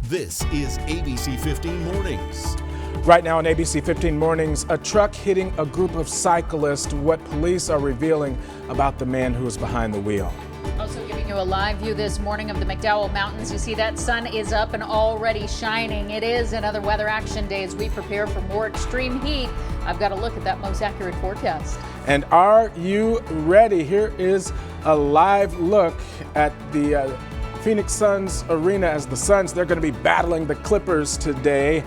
This is ABC 15 Mornings. Right now on ABC 15 Mornings, a truck hitting a group of cyclists. What police are revealing about the man who is behind the wheel. Also giving you a live view this morning of the McDowell Mountains. You see that sun is up and already shining. It is another weather action day as we prepare for more extreme heat. I've got a look at that most accurate forecast. And are you ready? Here is a live look at the Phoenix Suns arena as the Suns, they're going to be battling the Clippers today.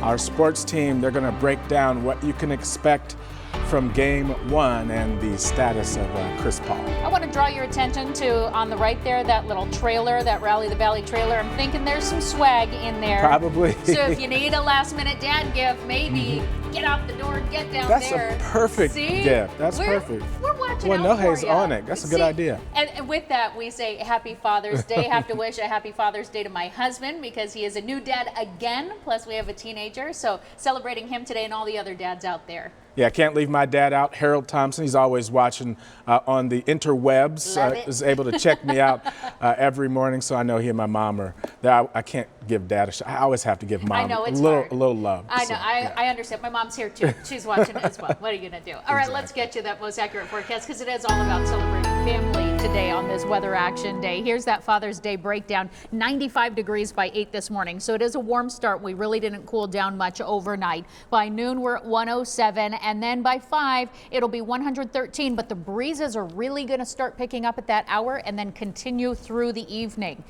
Our sports team, they're going to break down what you can expect from game one and the status of Chris Paul. I want to draw your attention to, on the right there, that little trailer, that Rally the Valley trailer. I'm thinking there's some swag in there. Probably. So if you need a last minute dad gift, maybe get out the door and get down That's there. That's a perfect gift. That's perfect. We're watching well, out no for haze you. on it. That's a good idea. And with that, we say Happy Father's Day. I have to wish a Happy Father's Day to my husband because he is a new dad again. Plus, we have a teenager. So celebrating him today and all the other dads out there. Yeah, I can't leave my dad out. Harold Thompson, he's always watching on the interwebs. Is able to check me out every morning, so I know he and my mom are there. I can't give dad a shot. I always have to give mom a little love. I know, I understand. My mom's here too. She's watching as well. What are you going to do? All right, let's get you that most accurate forecast because it is all about celebrating family today on this weather action day. Here's that Father's Day breakdown. 95 degrees by 8 this morning, so it is a warm start. We really didn't cool down much overnight. By noon, we're at 107. And then by 5, it'll be 113. But the breezes are really going to start picking up at that hour and then continue through the evening.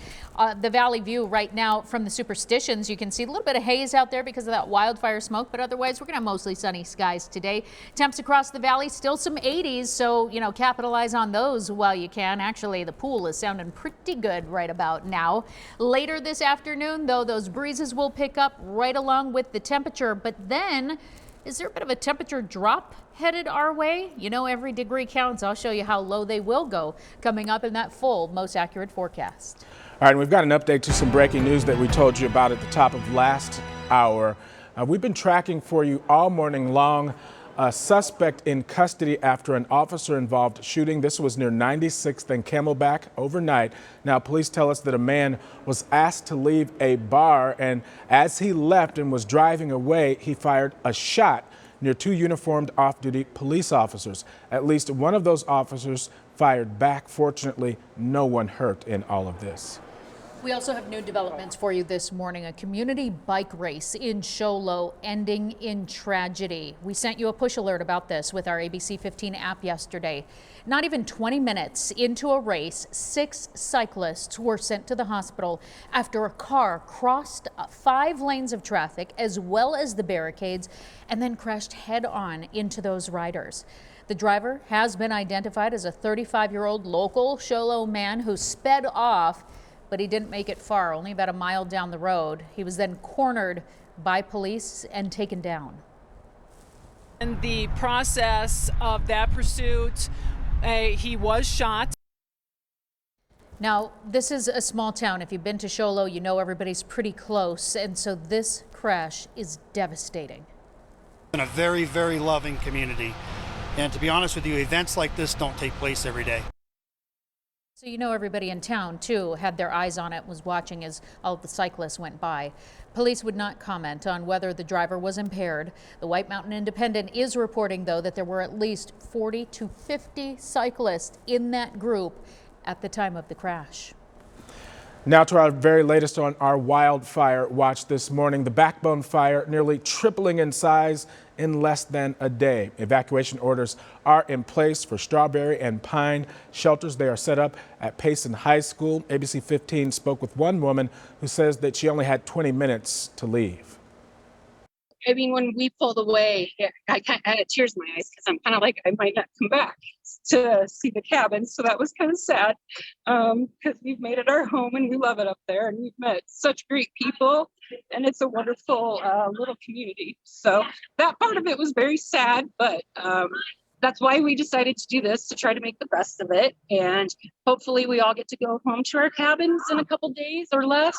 The valley view right now from the Superstitions, you can see a little bit of haze out there because of that wildfire smoke. But otherwise, we're going to have mostly sunny skies today. Temps across the valley, still some 80s. So, you know, capitalize on those while you can. Actually, the pool is sounding pretty good right about now. Later this afternoon, though, those breezes will pick up right along with the temperature. But then, is there a bit of a temperature drop headed our way? You know, every degree counts. I'll show you how low they will go coming up in that full, most accurate forecast. All right, and we've got an update to some breaking news that we told you about at the top of last hour. We've been tracking for you all morning long a suspect in custody after an officer-involved shooting. This was near 96th and Camelback overnight. Now, police tell us that a man was asked to leave a bar, and as he left and was driving away, he fired a shot near two uniformed off-duty police officers. At least one of those officers fired back. Fortunately, no one hurt in all of this. We also have new developments for you this morning. A community bike race in Show Low ending in tragedy. We sent you a push alert about this with our ABC 15 app yesterday. Not even 20 minutes into a race, 6 cyclists were sent to the hospital after a car crossed 5 lanes of traffic as well as the barricades and then crashed head on into those riders. The driver has been identified as a 35-year-old local Show Low man who sped off, but he didn't make it far, only about a mile down the road. He was then cornered by police and taken down. In the process of that pursuit, he was shot. Now, this is a small town. If you've been to Show Low, you know everybody's pretty close, and so this crash is devastating. In a very, very loving community. And to be honest with you, events like this don't take place every day. So you know everybody in town, too, had their eyes on it, was watching as all of the cyclists went by. Police would not comment on whether the driver was impaired. The White Mountain Independent is reporting, though, that there were at least 40 to 50 cyclists in that group at the time of the crash. Now to our very latest on our wildfire watch this morning. The Backbone fire nearly tripling in size in less than a day. Evacuation orders are in place for Strawberry and Pine shelters. They are set up at Payson High School. ABC 15 spoke with one woman who says that she only had 20 minutes to leave. I mean, when we pulled away, I had tears in my eyes because I'm kind of like, I might not come back to see the cabin. So that was kind of sad because we've made it our home and we love it up there. And we've met such great people and it's a wonderful little community. So that part of it was very sad, but that's why we decided to do this, to try to make the best of it. And hopefully we all get to go home to our cabins in a couple days or less.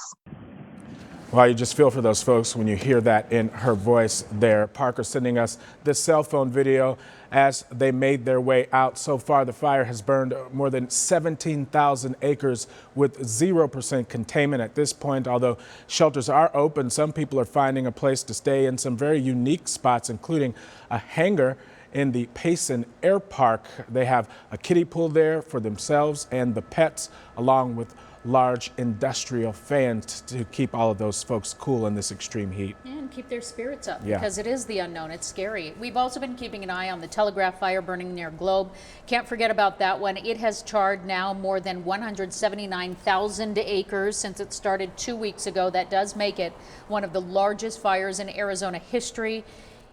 Well, you just feel for those folks when you hear that in her voice there. Parker sending us this cell phone video as they made their way out. So far, the fire has burned more than 17,000 acres with 0% containment at this point. Although shelters are open, some people are finding a place to stay in some very unique spots, including a hangar in the Payson Air Park. They have a kiddie pool there for themselves and the pets, along with large industrial fans to keep all of those folks cool in this extreme heat. And keep their spirits up, Yeah. because it is the unknown. It's scary. We've also been keeping an eye on the Telegraph fire burning near Globe. Can't forget about that one. It has charred now more than 179,000 acres since it started 2 weeks ago. That does make it one of the largest fires in Arizona history.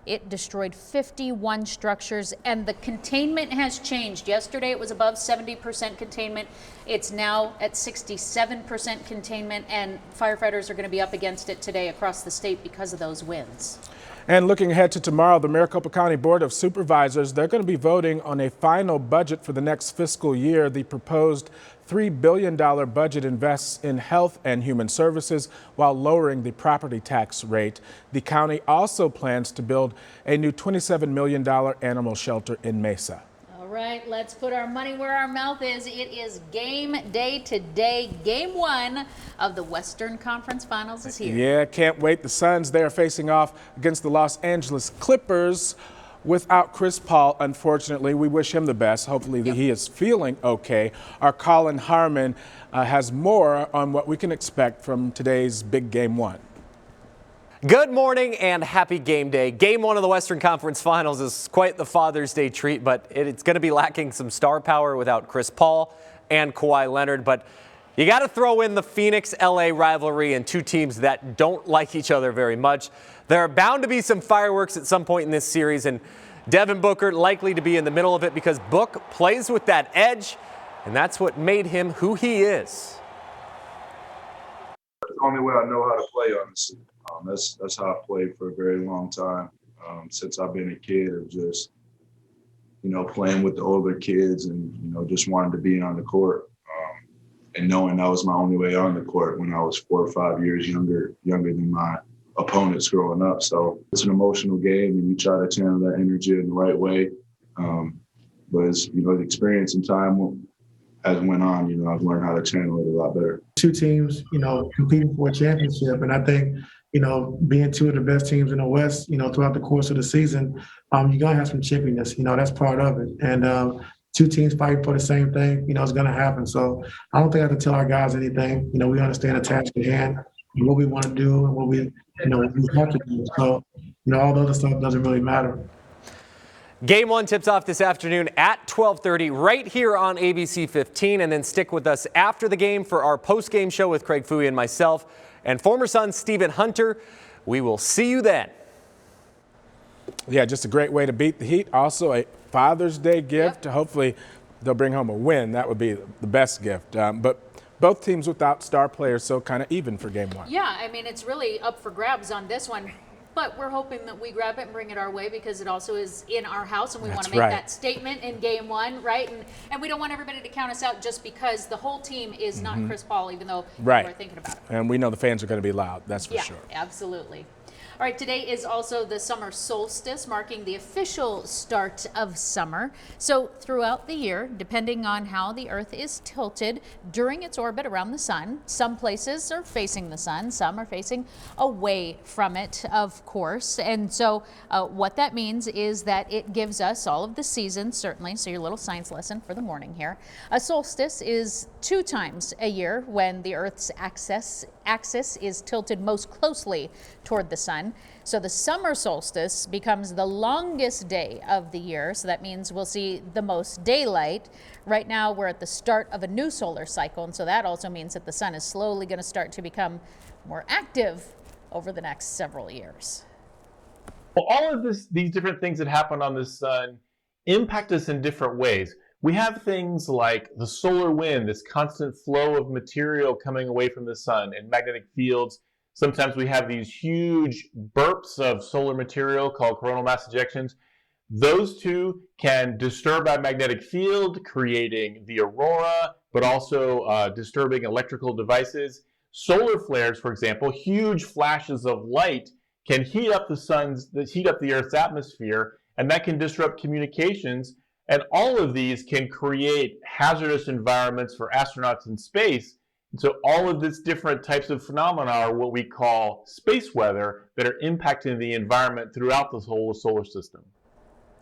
It destroyed 51 structures, and the containment has changed. Yesterday it was above 70% containment. It's now at 67% containment, and firefighters are going to be up against it today across the state because of those winds. And looking ahead to tomorrow, the Maricopa County Board of Supervisors, they're going to be voting on a final budget for the next fiscal year. The proposed $3 billion budget invests in health and human services while lowering the property tax rate. The county also plans to build a new $27 million animal shelter in Mesa. All right, let's put our money where our mouth is. It is game day today. Game one of the Western Conference Finals is here. Yeah, can't wait. The Suns, they are facing off against the Los Angeles Clippers without Chris Paul, unfortunately. We wish him the best. Hopefully he is feeling okay. Our Colin Harmon has more on what we can expect from today's big game one. Good morning and happy game day. Game one of the Western Conference Finals is quite the Father's Day treat, but it's going to be lacking some star power without Chris Paul and Kawhi Leonard. But you got to throw in the Phoenix-LA rivalry and two teams that don't like each other very much. There are bound to be some fireworks at some point in this series, and Devin Booker likely to be in the middle of it because Book plays with that edge, and that's what made him who he is. The only way I know how to play, honestly. That's how I played for a very long time. Since I've been a kid of just, playing with the older kids and, just wanting to be on the court. And knowing that was my only way on the court when I was 4 or 5 years younger than my opponents growing up. So it's an emotional game and you try to channel that energy in the right way. But as, the experience and time as went on, I've learned how to channel it a lot better. Two teams, competing for a championship. And I think, being two of the best teams in the West, throughout the course of the season, you're going to have some chippiness, that's part of it. And two teams fighting for the same thing, it's going to happen. So I don't think I have to tell our guys anything. We understand the task at hand, and what we want to do and what we have to do. So, all the other stuff doesn't really matter. Game one tips off this afternoon at 12:30 right here on ABC 15, and then stick with us after the game for our post-game show with Craig Fouhy and myself and former son Stephen Hunter. We will see you then. Yeah, just a great way to beat the heat. Also a Father's Day gift. Hopefully they'll bring home a win. That would be the best gift. But both teams without star players, so kind of even for game one. Yeah, I mean, it's really up for grabs on this one. But we're hoping that we grab it and bring it our way because it also is in our house and we want to make that statement in game one, right? And we don't want everybody to count us out just because the whole team is not Chris Paul, even though we're thinking about it. And we know the fans are going to be loud, that's for sure. Yeah, absolutely. All right, today is also the summer solstice, marking the official start of summer. So throughout the year, depending on how the Earth is tilted during its orbit around the sun, some places are facing the sun, some are facing away from it, of course. And so what that means is that it gives us all of the seasons, certainly, so your little science lesson for the morning here. A solstice is 2 times a year when the Earth's axis is tilted most closely toward the sun. So the summer solstice becomes the longest day of the year. So that means we'll see the most daylight. Right now we're at the start of a new solar cycle. And so that also means that the sun is slowly going to start to become more active over the next several years. Well, all of these different things that happen on the sun impact us in different ways. We have things like the solar wind, this constant flow of material coming away from the sun and magnetic fields. Sometimes we have these huge burps of solar material called coronal mass ejections. Those two can disturb our magnetic field, creating the aurora, but also disturbing electrical devices. Solar flares, for example, huge flashes of light can heat up the Earth's atmosphere, and that can disrupt communications. And all of these can create hazardous environments for astronauts in space. And so all of these different types of phenomena are what we call space weather that are impacting the environment throughout the whole solar system.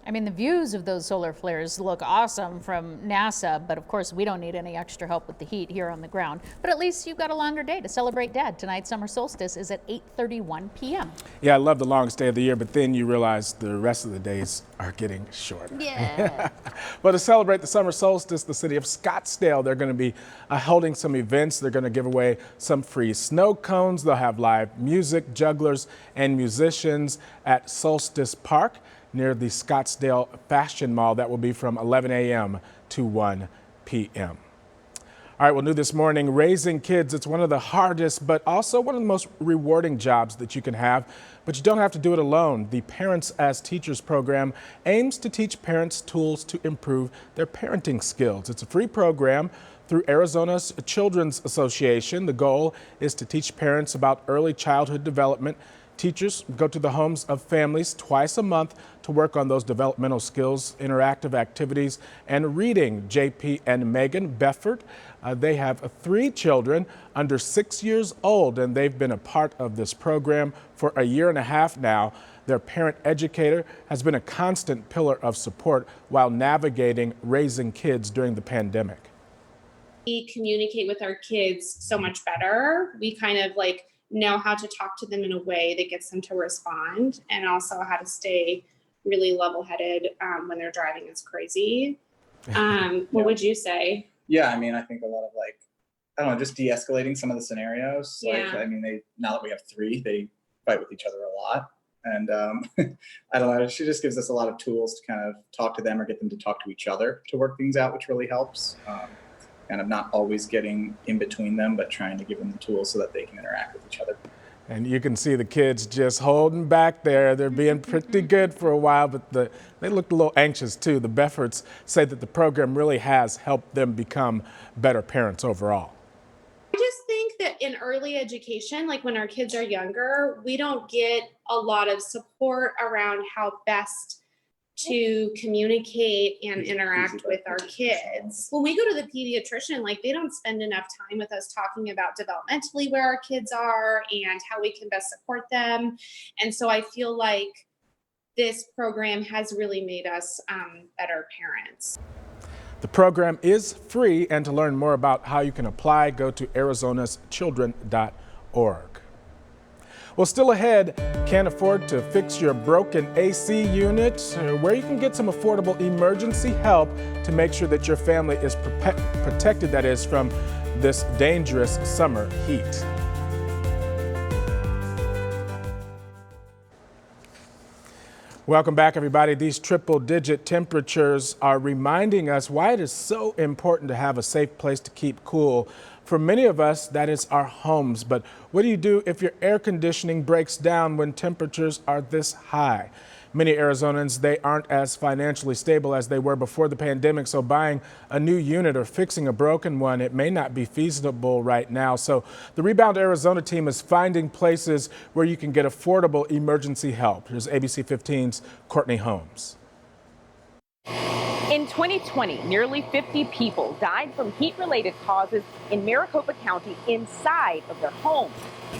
I mean, the views of those solar flares look awesome from NASA, but of course we don't need any extra help with the heat here on the ground. But at least you've got a longer day to celebrate Dad. Tonight's summer solstice is at 8:31 p.m. Yeah, I love the longest day of the year, but then you realize the rest of the days are getting shorter. Yeah. Well, to celebrate the summer solstice, the city of Scottsdale, they're going to be holding some events. They're going to give away some free snow cones. They'll have live music, jugglers, and musicians at Solstice Park near the Scottsdale Fashion Mall. That will be from 11 a.m. to 1 p.m. All right, well, new this morning, raising kids, it's one of the hardest, but also one of the most rewarding jobs that you can have, but you don't have to do it alone. The Parents as Teachers program aims to teach parents tools to improve their parenting skills. It's a free program through Arizona's Children's Association. The goal is to teach parents about early childhood development. Teachers go to the homes of families twice a month to work on those developmental skills, interactive activities, and reading. JP and Megan Beffert, they have 3 children under 6 years old, and they've been a part of this program for a year and a half now. Their parent educator has been a constant pillar of support while navigating raising kids during the pandemic. We communicate with our kids so much better. We kind of know how to talk to them in a way that gets them to respond, and also how to stay really level-headed when they're driving us crazy. What would you say? Yeah, I mean, I think a lot of I don't know, just de-escalating some of the scenarios. Yeah. I mean, now that we have 3, they fight with each other a lot. And I don't know, she just gives us a lot of tools to kind of talk to them or get them to talk to each other to work things out, which really helps. Kind of not always getting in between them, but trying to give them the tools so that they can interact with each other. And you can see the kids just holding back there. They're being pretty good for a while, but they looked a little anxious too. The Befforts say that the program really has helped them become better parents overall. I just think that in early education, when our kids are younger, we don't get a lot of support around how best to communicate and interact with our kids. When we go to the pediatrician, they don't spend enough time with us talking about developmentally where our kids are and how we can best support them. And so I feel like this program has really made us better parents. The program is free, and to learn more about how you can apply, go to arizonaschildren.org. Well, still ahead, can't afford to fix your broken AC unit, where you can get some affordable emergency help to make sure that your family is protected, that is, from this dangerous summer heat. Welcome back, everybody. These triple-digit temperatures are reminding us why it is so important to have a safe place to keep cool. For many of us, that is our homes. But what do you do if your air conditioning breaks down when temperatures are this high? Many Arizonans, they aren't as financially stable as they were before the pandemic, so buying a new unit or fixing a broken one, it may not be feasible right now. So the Rebound Arizona team is finding places where you can get affordable emergency help. Here's ABC15's Courtney Holmes. In 2020, nearly 50 people died from heat-related causes in Maricopa County inside of their homes.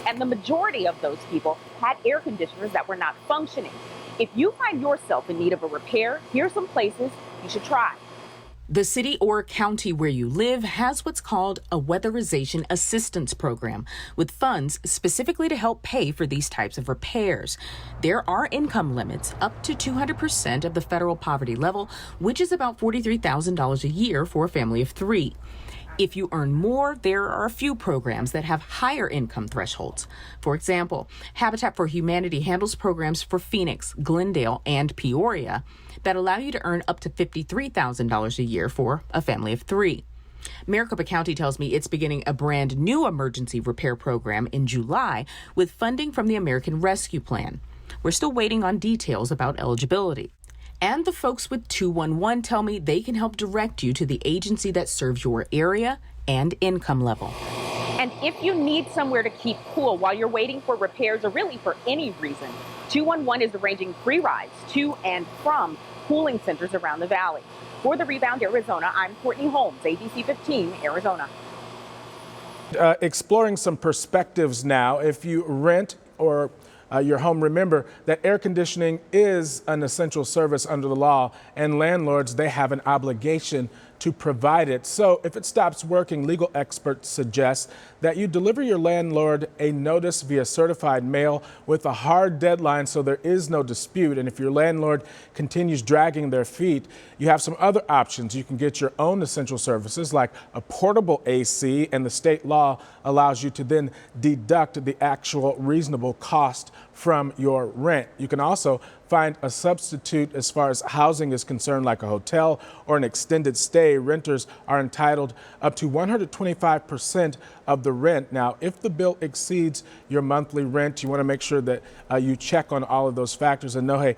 And the majority of those people had air conditioners that were not functioning. If you find yourself in need of a repair, here's some places you should try. The city or county where you live has what's called a weatherization assistance program, with funds specifically to help pay for these types of repairs. There are income limits up to 200% of the federal poverty level, which is about $43,000 a year for a family of 3. If you earn more, there are a few programs that have higher income thresholds. For example, Habitat for Humanity handles programs for Phoenix, Glendale, and Peoria that allow you to earn up to $53,000 a year for a family of 3. Maricopa County tells me it's beginning a brand new emergency repair program in July with funding from the American Rescue Plan. We're still waiting on details about eligibility. And the folks with 211 tell me they can help direct you to the agency that serves your area and income level. And if you need somewhere to keep cool while you're waiting for repairs or really for any reason, 211 is arranging free rides to and from cooling centers around the valley. For the Rebound Arizona, I'm Courtney Holmes, ABC 15 Arizona. Exploring some perspectives now. If you rent or your home, remember that air conditioning is an essential service under the law, and landlords, they have an obligation to provide it. So if it stops working, legal experts suggest that you deliver your landlord a notice via certified mail with a hard deadline so there is no dispute. And if your landlord continues dragging their feet, you have some other options. You can get your own essential services like a portable AC, and the state law allows you to then deduct the actual reasonable cost from your rent. You can also find a substitute as far as housing is concerned, like a hotel or an extended stay. Renters are entitled up to 125% of the rent. Now, if the bill exceeds your monthly rent, you want to make sure that you check on all of those factors and know, hey,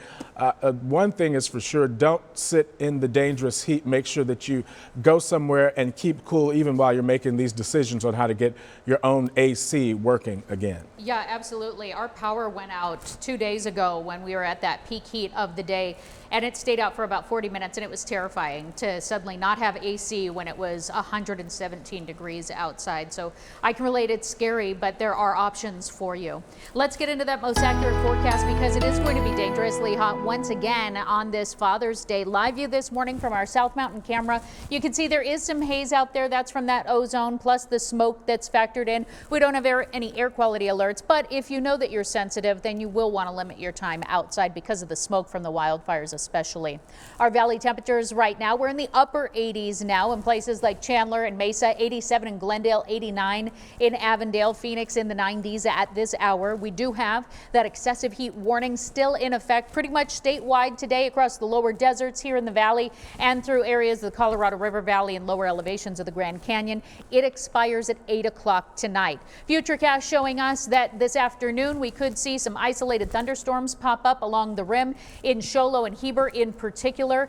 one thing is for sure, don't sit in the dangerous heat. Make sure that you go somewhere and keep cool even while you're making these decisions on how to get your own AC working again. Yeah, absolutely. Our power went out 2 days ago when we were at that peak heat of the day, and it stayed out for about 40 minutes, and it was terrifying to suddenly not have AC when it was 117 degrees outside. So I can relate, it's scary, but there are options for you. Let's get into that most accurate forecast because it is going to be dangerously hot once again on this Father's Day. Live view this morning from our South Mountain camera. You can see there is some haze out there. That's from that ozone plus the smoke that's factored in. We don't have any air quality alerts, but if you know that you're sensitive, then you will want to limit your time outside because of the smoke from the wildfires especially. Our valley temperatures right now, we're in the upper 80s now in places like Chandler and Mesa, 87 in Glendale, 89 in Avondale, Phoenix in the 90s at this hour. We do have that excessive heat warning still in effect pretty much statewide today across the lower deserts here in the valley and through areas of the Colorado River Valley and lower elevations of the Grand Canyon. It expires at 8 o'clock tonight. Futurecast showing us that this afternoon we could see some isolated thunderstorms pop up along the rim in Show Low and Heber in particular.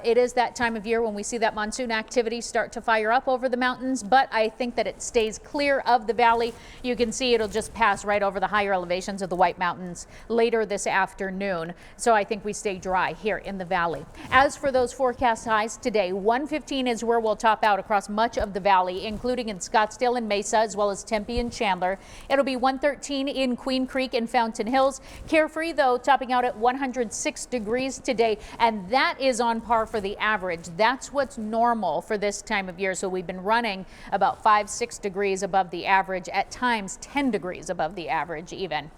It is that time of year when we see that monsoon activity start to fire up over the mountains, but I think that it stays clear of the valley. You can see it'll just pass right over the higher elevations of the White Mountains later this afternoon. So I think we stay dry here in the valley. As for those forecast highs today, 115 is where we'll top out across much of the valley, including in Scottsdale and Mesa, as well as Tempe and Chandler. It'll be 113 in Queen Creek and Fountain Hills. Carefree, though, topping out at 106 degrees today, and that is on par for the average. That's what's normal for this time of year. So we've been running about 5-6 degrees above the average, at times 10 degrees above the average even.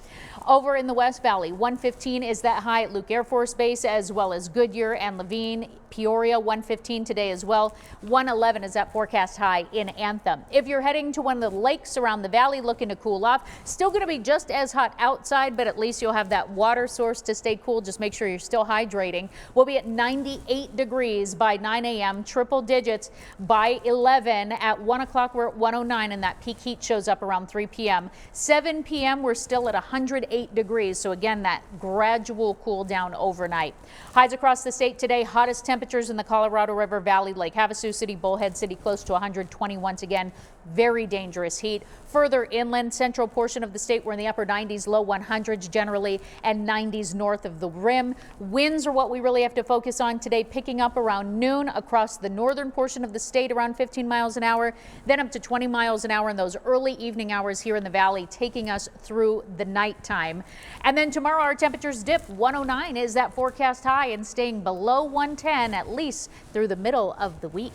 Over in the West Valley, 115 is that high at Luke Air Force Base, as well as Goodyear and Levine. Peoria, 115 today as well. 111 is that forecast high in Anthem. If you're heading to one of the lakes around the valley looking to cool off, still going to be just as hot outside, but at least you'll have that water source to stay cool. Just make sure you're still hydrating. We'll be at 98 degrees by 9 a.m., triple digits by 11. At 1 o'clock, we're at 109, and that peak heat shows up around 3 p.m. 7 p.m., we're still at 108 degrees. So again, that gradual cool down overnight. Highs across the state today, hottest temperatures in the Colorado River Valley, Lake Havasu City, Bullhead City, close to 120 once again. Very dangerous heat. Further inland, central portion of the state, we're in the upper 90s, low 100s generally, and 90s north of the rim. Winds are what we really have to focus on today, picking up around noon across the northern portion of the state, around 15 miles an hour, then up to 20 miles an hour in those early evening hours here in the valley, taking us through the nighttime. And then tomorrow our temperatures dip. 109 is that forecast high and staying below 110 at least through the middle of the week.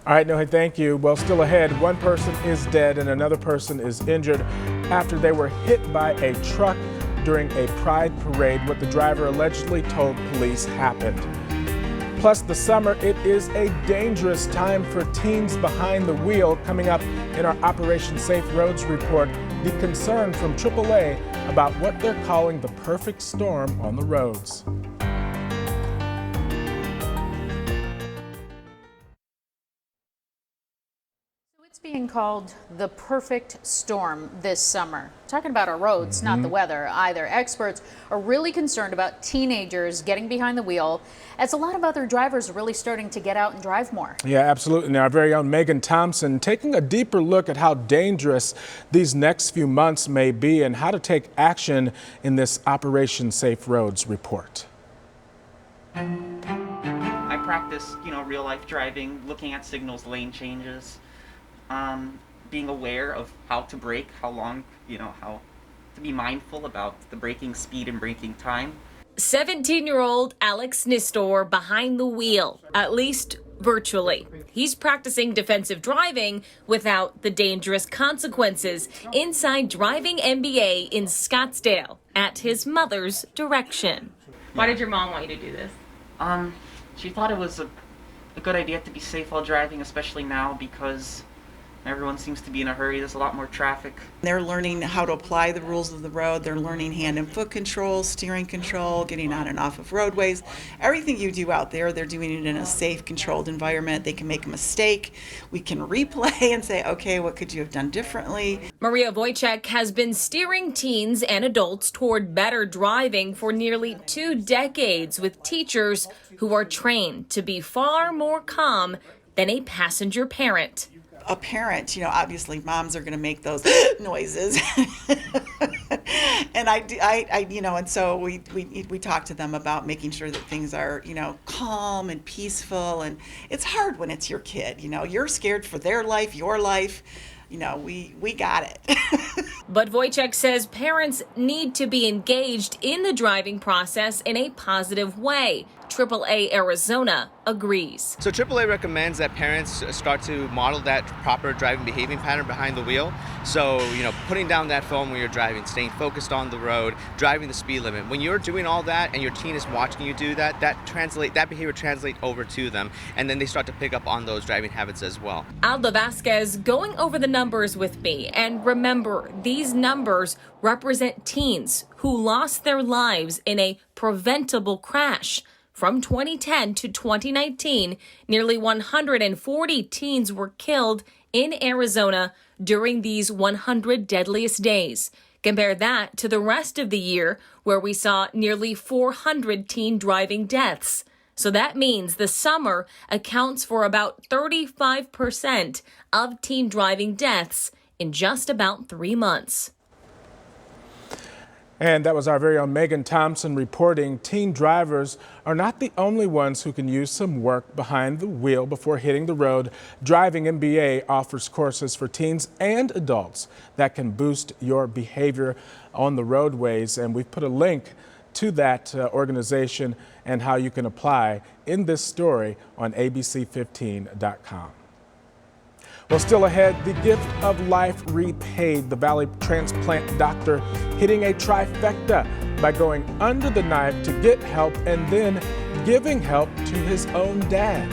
All right, no, thank you. Well, still ahead, one person is dead and another person is injured after they were hit by a truck during a pride parade. What the driver allegedly told police happened. Plus, the summer, it is a dangerous time for teens behind the wheel. Coming up in our Operation Safe Roads report, the concern from AAA about what they're calling the perfect storm on the roads. It's being something called the perfect storm this summer. Talking about our roads, not the weather either. Experts are really concerned about teenagers getting behind the wheel, as a lot of other drivers are really starting to get out and drive more. Yeah, absolutely. Now, our very own Megan Thompson taking a deeper look at how dangerous these next few months may be and how to take action in this Operation Safe Roads report. I practice, real life driving, looking at signals, lane changes, being aware of how to brake, how long, how to be mindful about the braking speed and braking time. 17-year-old Alex Nistor behind the wheel, at least virtually. He's practicing defensive driving without the dangerous consequences inside Driving MBA in Scottsdale at his mother's direction. Why did your mom want you to do this? She thought it was a good idea to be safe while driving, especially now because everyone seems to be in a hurry. There's a lot more traffic. They're learning how to apply the rules of the road. They're learning hand and foot control, steering control, getting on and off of roadways. Everything you do out there, they're doing it in a safe, controlled environment. They can make a mistake. We can replay and say, okay, what could you have done differently? Maria Wojcik has been steering teens and adults toward better driving for nearly 2 decades with teachers who are trained to be far more calm than a passenger parent. A parent, obviously moms are going to make those noises. And and so we talk to them about making sure that things are, calm and peaceful. And it's hard when it's your kid, you're scared for their life, your life. We got it. But Wojcik says parents need to be engaged in the driving process in a positive way. AAA Arizona agrees. So AAA recommends that parents start to model that proper driving behaving pattern behind the wheel. So, putting down that phone when you're driving, staying focused on the road, driving the speed limit. When you're doing all that and your teen is watching you do that, that behavior translates over to them, and then they start to pick up on those driving habits as well. Alda Vasquez going over the numbers with me. And remember, these numbers represent teens who lost their lives in a preventable crash. From 2010 to 2019, nearly 140 teens were killed in Arizona during these 100 deadliest days. Compare that to the rest of the year, where we saw nearly 400 teen driving deaths. So that means the summer accounts for about 35% of teen driving deaths in just about 3 months. And that was our very own Megan Thompson reporting. Teen drivers are not the only ones who can use some work behind the wheel before hitting the road. Driving MBA offers courses for teens and adults that can boost your behavior on the roadways. And we've put a link to that organization and how you can apply in this story on ABC15.com. Well, still ahead, the gift of life repaid. The Valley transplant doctor hitting a trifecta by going under the knife to get help and then giving help to his own dad.